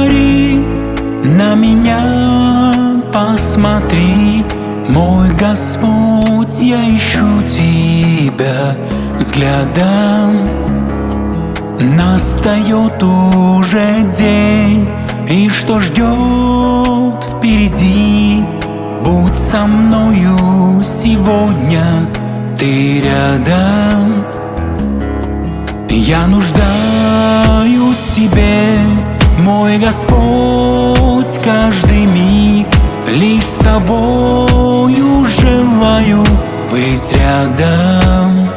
смотри на меня, посмотри, мой Господь, я ищу Тебя взглядом. Настает уже день, и что ждет впереди? Будь со мною сегодня, Ты рядом. Я нуждаюсь в Тебе, мой Господь, каждый миг. Лишь с Тобою желаю быть рядом.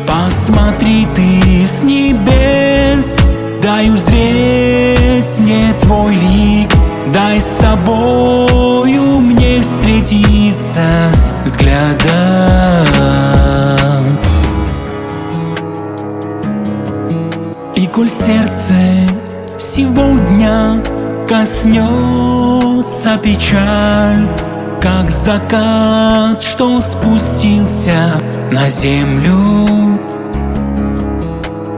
Посмотри Ты с небес, дай узреть мне Твой лик. Дай с Тобою мне встретиться взглядом. И коль сердце сегодня коснется печаль, как закат, что спустился на землю,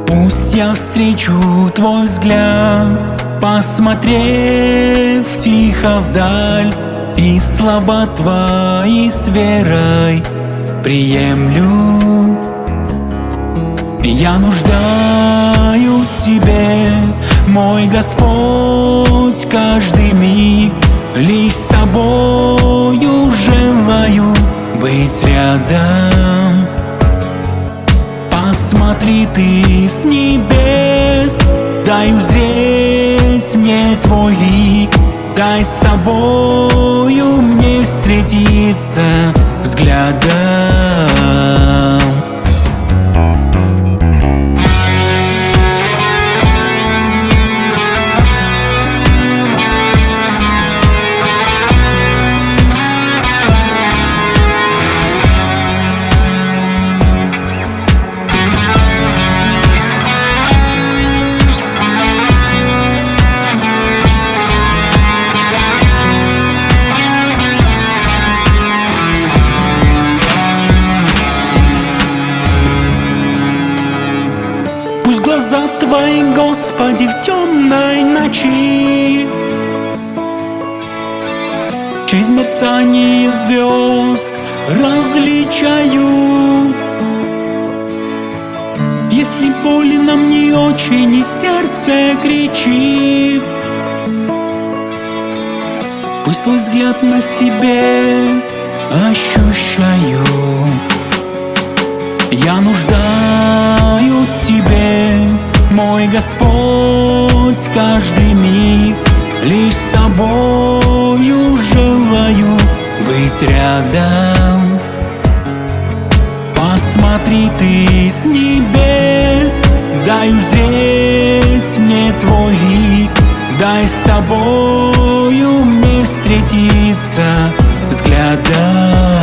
пусть я встречу Твой взгляд, посмотрев тихо вдаль, и слова Твои с верой приемлю. Я нуждаюсь в Тебе, мой Господь, каждый миг. Лишь с Тобою желаю быть рядом. Посмотри Ты с небес, дай узреть мне Твой лик. Дай с Тобою мне встретиться взглядом. Пусть глаза Твои, Господи, в темной ночи через мерцание звезд различаю. Если больно мне очень и сердце кричит, пусть Твой взгляд на себе ощущаю. Я нуждаюсь в Тебе, мой Господь, каждый миг. Лишь с Тобою желаю быть рядом. Посмотри Ты с небес, дай узреть мне Твой лик. Дай с Тобою мне встретиться взглядом.